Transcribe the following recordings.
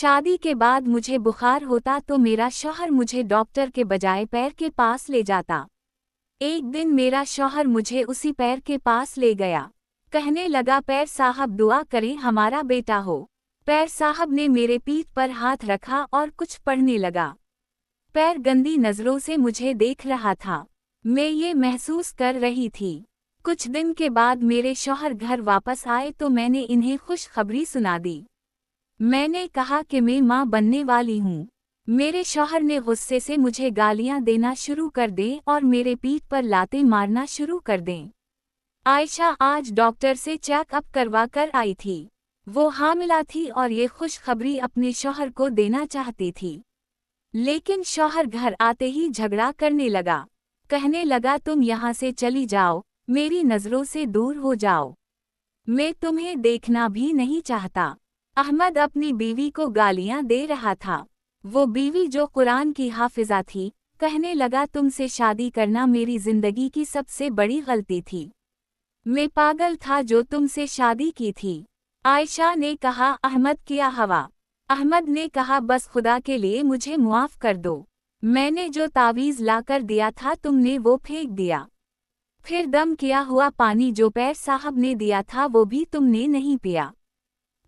शादी के बाद मुझे बुखार होता तो मेरा शौहर मुझे डॉक्टर के बजाय पैर के पास ले जाता। एक दिन मेरा शौहर मुझे उसी पैर के पास ले गया। कहने लगा, पैर साहब दुआ करें हमारा बेटा हो। पैर साहब ने मेरे पीठ पर हाथ रखा और कुछ पढ़ने लगा। पैर गंदी नजरों से मुझे देख रहा था। मैं ये महसूस कर रही थी। कुछ दिन के बाद मेरे शौहर घर वापस आए तो मैंने इन्हें खुशखबरी सुना दी। मैंने कहा कि मैं माँ बनने वाली हूँ। मेरे शौहर ने गुस्से से मुझे गालियाँ देना शुरू कर दें और मेरे पीठ पर लातें मारना शुरू कर दें। आयशा आज डॉक्टर से चेकअप करवा कर आई थी। वो हामिला थी और ये खुशखबरी अपने शौहर को देना चाहती थी। लेकिन शौहर घर आते ही झगड़ा करने लगा। कहने लगा, तुम यहाँ से चली जाओ, मेरी नज़रों से दूर हो जाओ। मैं तुम्हें देखना भी नहीं चाहता। अहमद अपनी बीवी को गालियां दे रहा था। वो बीवी जो कुरान की हाफिजा थी, कहने लगा, तुमसे शादी करना मेरी जिंदगी की सबसे बड़ी गलती थी। मैं पागल था जो तुमसे शादी की थी। आयशा ने कहा, अहमद क्या हवा? अहमद ने कहा, बस खुदा के लिए मुझे मुआफ कर दो। मैंने जो तावीज़ लाकर दिया था तुमने वो फेंक दिया। फिर दम किया हुआ पानी जो पैर साहब ने दिया था वो भी तुमने नहीं पिया।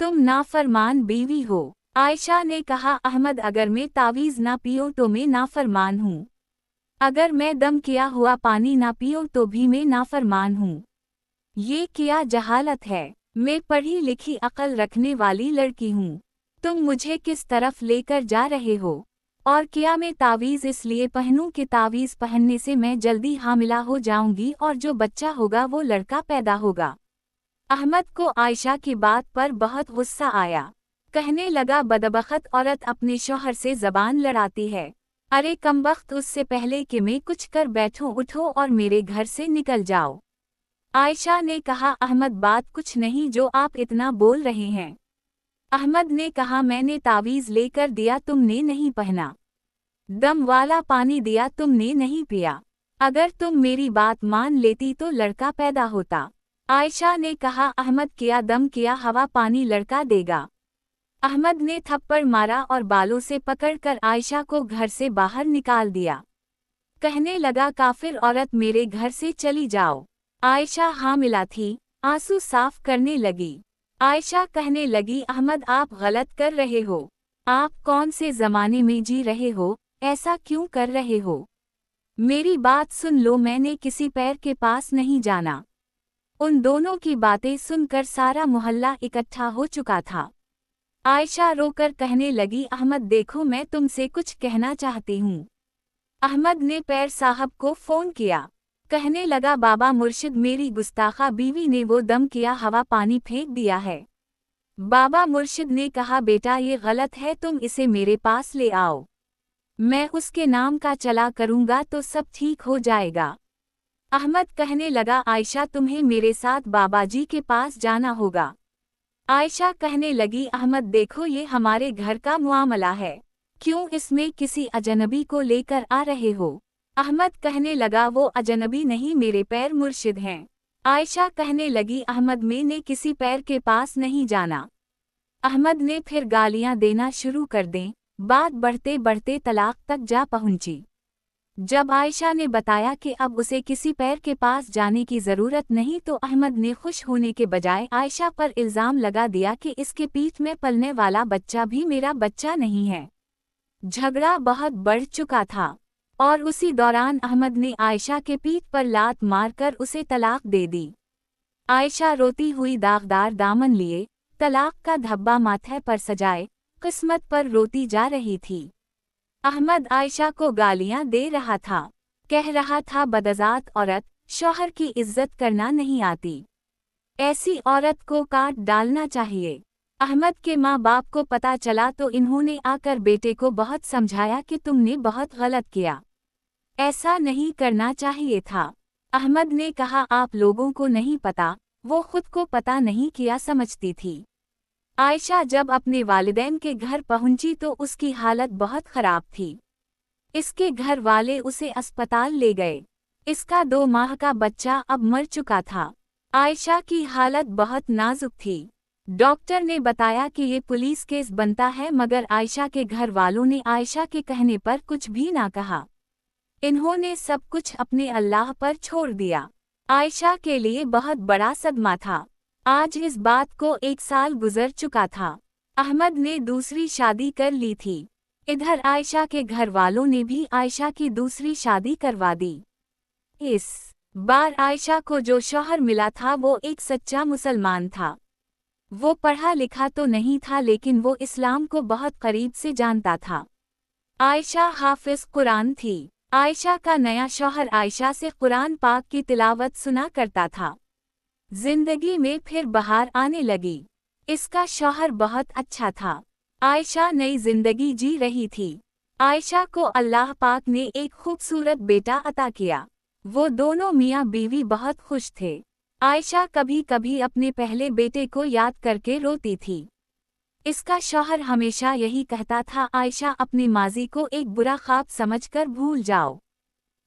तुम नाफरमान बीवी हो। आयशा ने कहा, अहमद अगर मैं तावीज़ ना पीऊँ तो मैं नाफरमान हूँ। अगर मैं दम किया हुआ पानी ना पीऊँ तो भी मैं नाफरमान हूँ। ये क्या जहालत है? मैं पढ़ी लिखी अक्ल रखने वाली लड़की हूँ। तुम मुझे किस तरफ लेकर जा रहे हो? और क्या मैं तावीज़ इसलिए पहनूं कि तावीज़ पहनने से मैं जल्दी हामिला हो जाऊंगी और जो बच्चा होगा वो लड़का पैदा होगा? अहमद को आयशा की बात पर बहुत गुस्सा आया। कहने लगा, बदबख्त औरत अपने शौहर से ज़बान लड़ाती है। अरे कमबख्त, उससे पहले कि मैं कुछ कर बैठूं उठो और मेरे घर से निकल जाओ। आयशा ने कहा, अहमद बात कुछ नहीं जो आप इतना बोल रहे हैं। अहमद ने कहा, मैंने तावीज़ लेकर दिया तुमने नहीं पहना। दम वाला पानी दिया तुमने नहीं पिया। अगर तुम मेरी बात मान लेती तो लड़का पैदा होता। आयशा ने कहा, अहमद किया दम किया हवा पानी लड़का देगा। अहमद ने थप्पड़ मारा और बालों से पकड़कर आयशा को घर से बाहर निकाल दिया। कहने लगा, काफिर औरत, मेरे घर से चली जाओ। आयशा हामिला थी, आंसू साफ करने लगी। आयशा कहने लगी, अहमद आप गलत कर रहे हो। आप कौन से ज़माने में जी रहे हो? ऐसा क्यों कर रहे हो? मेरी बात सुन लो, मैंने किसी पैर के पास नहीं जाना। उन दोनों की बातें सुनकर सारा मोहल्ला इकट्ठा हो चुका था। आयशा रोकर कहने लगी, अहमद देखो, मैं तुमसे कुछ कहना चाहती हूँ। अहमद ने पैर साहब को फ़ोन किया। कहने लगा, बाबा मुर्शिद, मेरी गुस्ताखा बीवी ने वो दम किया हवा पानी फेंक दिया है। बाबा मुर्शिद ने कहा, बेटा ये गलत है, तुम इसे मेरे पास ले आओ। मैं उसके नाम का चला करूँगा तो सब ठीक हो जाएगा। अहमद कहने लगा, आयशा तुम्हें मेरे साथ बाबाजी के पास जाना होगा। आयशा कहने लगी, अहमद देखो, ये हमारे घर का मुआमला है, क्यों इसमें किसी अजनबी को लेकर आ रहे हो? अहमद कहने लगा, वो अजनबी नहीं, मेरे पैर मुर्शिद हैं। आयशा कहने लगी, अहमद मैंने किसी पैर के पास नहीं जाना। अहमद ने फिर गालियां देना शुरू कर दें। बात बढ़ते बढ़ते तलाक तक जा पहुंची। जब आयशा ने बताया कि अब उसे किसी पैर के पास जाने की ज़रूरत नहीं तो अहमद ने खुश होने के बजाय आयशा पर इल्ज़ाम लगा दिया कि इसके पीठ में पलने वाला बच्चा भी मेरा बच्चा नहीं है। झगड़ा बहुत बढ़ चुका था और उसी दौरान अहमद ने आयशा के पीठ पर लात मारकर उसे तलाक दे दी। आयशा रोती हुई दागदार दामन लिए, तलाक का धब्बा माथे पर सजाए, किस्मत पर रोती जा रही थी। अहमद आयशा को गालियां दे रहा था। कह रहा था, बदज़ात औरत, शौहर की इज्जत करना नहीं आती। ऐसी औरत को काट डालना चाहिए। अहमद के माँ बाप को पता चला तो इन्होंने आकर बेटे को बहुत समझाया कि तुमने बहुत गलत किया, ऐसा नहीं करना चाहिए था। अहमद ने कहा, आप लोगों को नहीं पता, वो खुद को पता नहीं किया समझती थी। आयशा जब अपने वालिदैन के घर पहुंची तो उसकी हालत बहुत खराब थी। इसके घर वाले उसे अस्पताल ले गए। इसका 2 माह का बच्चा अब मर चुका था। आयशा की हालत बहुत नाजुक थी। डॉक्टर ने बताया कि ये पुलिस केस बनता है, मगर आयशा के घर वालों ने आयशा के कहने पर कुछ भी ना कहा। इन्होंने सब कुछ अपने अल्लाह पर छोड़ दिया। आयशा के लिए बहुत बड़ा सदमा था। आज इस बात को 1 साल गुजर चुका था। अहमद ने दूसरी शादी कर ली थी। इधर आयशा के घर वालों ने भी आयशा की दूसरी शादी करवा दी। इस बार आयशा को जो शौहर मिला था वो एक सच्चा मुसलमान था। वो पढ़ा लिखा तो नहीं था, लेकिन वो इस्लाम को बहुत करीब से जानता था। आयशा हाफिज कुरान थी। आयशा का नया शौहर आयशा से कुरान पाक की तिलावत सुना करता था। जिंदगी में फिर बहार आने लगी। इसका शौहर बहुत अच्छा था। आयशा नई जिंदगी जी रही थी। आयशा को अल्लाह पाक ने एक खूबसूरत बेटा अता किया। वो दोनों मियाँ बीवी बहुत खुश थे। आयशा कभी कभी अपने पहले बेटे को याद करके रोती थी। इसका शौहर हमेशा यही कहता था, आयशा अपने माजी को एक बुरा ख्वाब समझकर भूल जाओ।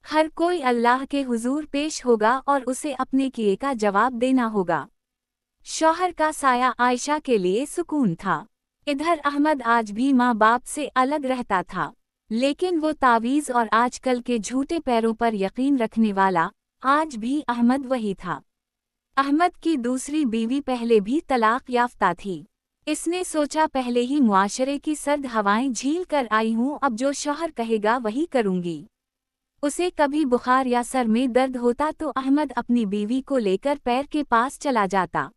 हर कोई अल्लाह के हुजूर पेश होगा और उसे अपने किए का जवाब देना होगा। शौहर का साया आयशा के लिए सुकून था। इधर अहमद आज भी माँ बाप से अलग रहता था, लेकिन वो तावीज़ और आजकल के झूठे पैरों पर यकीन रखने वाला आज भी अहमद वही था। अहमद की दूसरी बीवी पहले भी तलाक याफ्ता थी। इसने सोचा, पहले ही मुआशरे की सर्द हवाएं झील कर आई हूँ, अब जो शौहर कहेगा वही करूँगी। उसे कभी बुखार या सर में दर्द होता तो अहमद अपनी बीवी को लेकर पैर के पास चला जाता।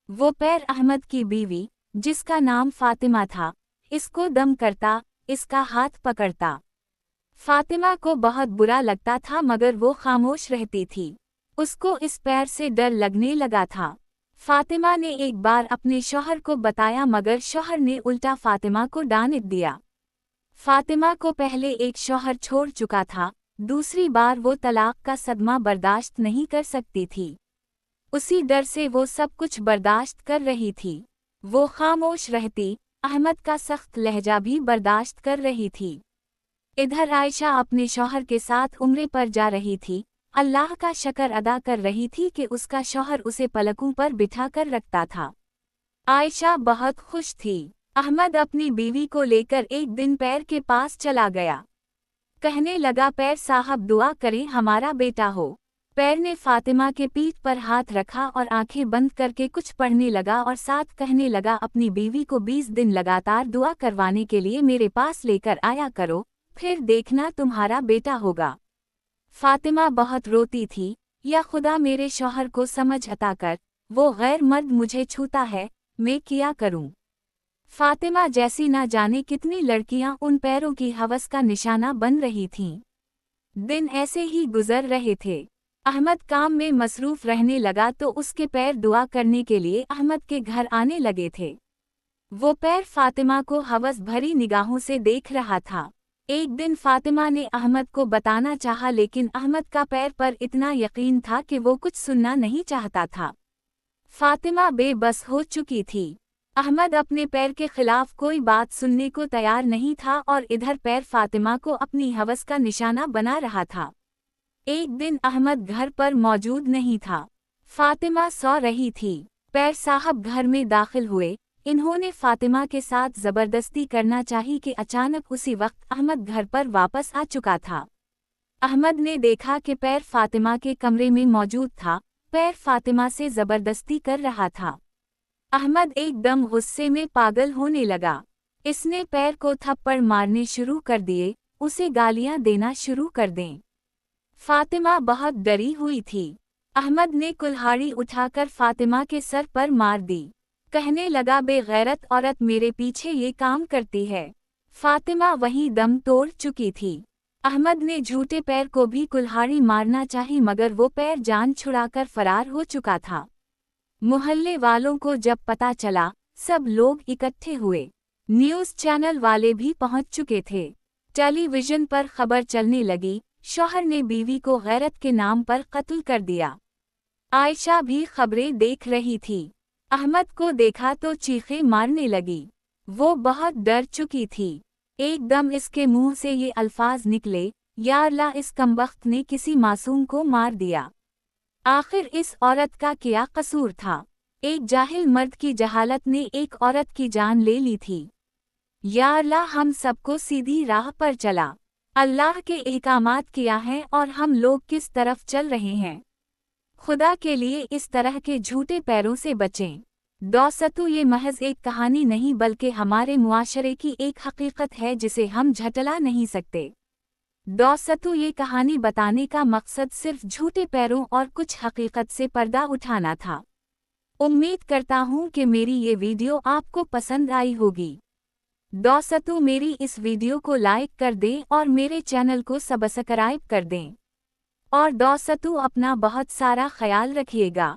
वो पैर अहमद की बीवी, जिसका नाम फातिमा था, इसको दम करता, इसका हाथ पकड़ता। फातिमा को बहुत बुरा लगता था, मगर वो खामोश रहती थी। उसको इस पैर से डर लगने लगा था। फातिमा ने एक बार अपने शौहर को बताया, मगर शौहर ने उल्टा फातिमा को डांट दिया। फातिमा को पहले एक शौहर छोड़ चुका था, दूसरी बार वो तलाक का सदमा बर्दाश्त नहीं कर सकती थी। उसी डर से वो सब कुछ बर्दाश्त कर रही थी। वो खामोश रहती, अहमद का सख्त लहजा भी बर्दाश्त कर रही थी। इधर आयशा अपने शौहर के साथ उम्रे पर जा रही थी। अल्लाह का शुक्र अदा कर रही थी कि उसका शौहर उसे पलकों पर बिठा कर रखता था। आयशा बहुत खुश थी। अहमद अपनी बीवी को लेकर एक दिन पैर के पास चला गया। कहने लगा, पैर साहब दुआ करें हमारा बेटा हो। पैर ने फातिमा के पीठ पर हाथ रखा और आंखें बंद करके कुछ पढ़ने लगा और साथ कहने लगा, अपनी बीवी को 20 दिन लगातार दुआ करवाने के लिए मेरे पास लेकर आया करो, फिर देखना तुम्हारा बेटा होगा। फातिमा बहुत रोती थी, या खुदा मेरे शौहर को समझ अता कर, वो गैर मर्द मुझे छूता है, मैं क्या करूं। फातिमा जैसी ना जाने कितनी लड़कियां उन पैरों की हवस का निशाना बन रही थीं। दिन ऐसे ही गुजर रहे थे। अहमद काम में मसरूफ रहने लगा तो उसके पैर दुआ करने के लिए अहमद के घर आने लगे थे। वो पैर फातिमा को हवस भरी निगाहों से देख रहा था। एक दिन फातिमा ने अहमद को बताना चाहा, लेकिन अहमद का पैर पर इतना यकीन था कि वो कुछ सुनना नहीं चाहता था। फातिमा बेबस हो चुकी थी। अहमद अपने पैर के खिलाफ कोई बात सुनने को तैयार नहीं था और इधर पैर फातिमा को अपनी हवस का निशाना बना रहा था। एक दिन अहमद घर पर मौजूद नहीं था। फातिमा सो रही थी। पैर साहब घर में दाखिल हुए। इन्होंने फातिमा के साथ जबरदस्ती करना चाही कि अचानक उसी वक्त अहमद घर पर वापस आ चुका था। अहमद ने देखा कि पैर फातिमा के कमरे में मौजूद था। पैर फातिमा से जबरदस्ती कर रहा था। अहमद एकदम गुस्से में पागल होने लगा। इसने पैर को थप्पड़ मारने शुरू कर दिए, उसे गालियां देना शुरू कर दें। फातिमा बहुत डरी हुई थी। अहमद ने कुल्हाड़ी उठाकर फातिमा के सर पर मार दी। कहने लगा, बेगैरत औरत मेरे पीछे ये काम करती है। फातिमा वहीं दम तोड़ चुकी थी। अहमद ने झूठे पैर को भी कुल्हाड़ी मारना चाही, मगर वो पैर जान छुड़ाकर फरार हो चुका था। मोहल्ले वालों को जब पता चला, सब लोग इकट्ठे हुए। न्यूज़ चैनल वाले भी पहुंच चुके थे। टेलीविजन पर खबर चलने लगी, शौहर ने बीवी को गैरत के नाम पर कत्ल कर दिया। आयशा भी खबरें देख रही थी। अहमद को देखा तो चीखें मारने लगी। वो बहुत डर चुकी थी। एकदम इसके मुंह से ये अल्फाज निकले, या अल्लाह, इस कमबख्त ने किसी मासूम को मार दिया। आखिर इस औरत का क्या कसूर था। एक जाहिल मर्द की जहालत ने एक औरत की जान ले ली थी। या अल्लाह, हम सबको सीधी राह पर चला। अल्लाह के अहकामात क्या हैं और हम लोग किस तरफ चल रहे हैं। खुदा के लिए इस तरह के झूठे पैरों से बचें। दोस्तों, ये महज एक कहानी नहीं बल्कि हमारे मुआशरे की एक हकीकत है जिसे हम झटला नहीं सकते। दोस्तों, ये कहानी बताने का मकसद सिर्फ झूठे पैरों और कुछ हकीकत से पर्दा उठाना था। उम्मीद करता हूँ कि मेरी ये वीडियो आपको पसंद आई होगी। दोस्तों, मेरी इस वीडियो को लाइक कर दें और मेरे चैनल को सब्सक्राइब कर दें। और दोस्तों, अपना बहुत सारा ख्याल रखिएगा।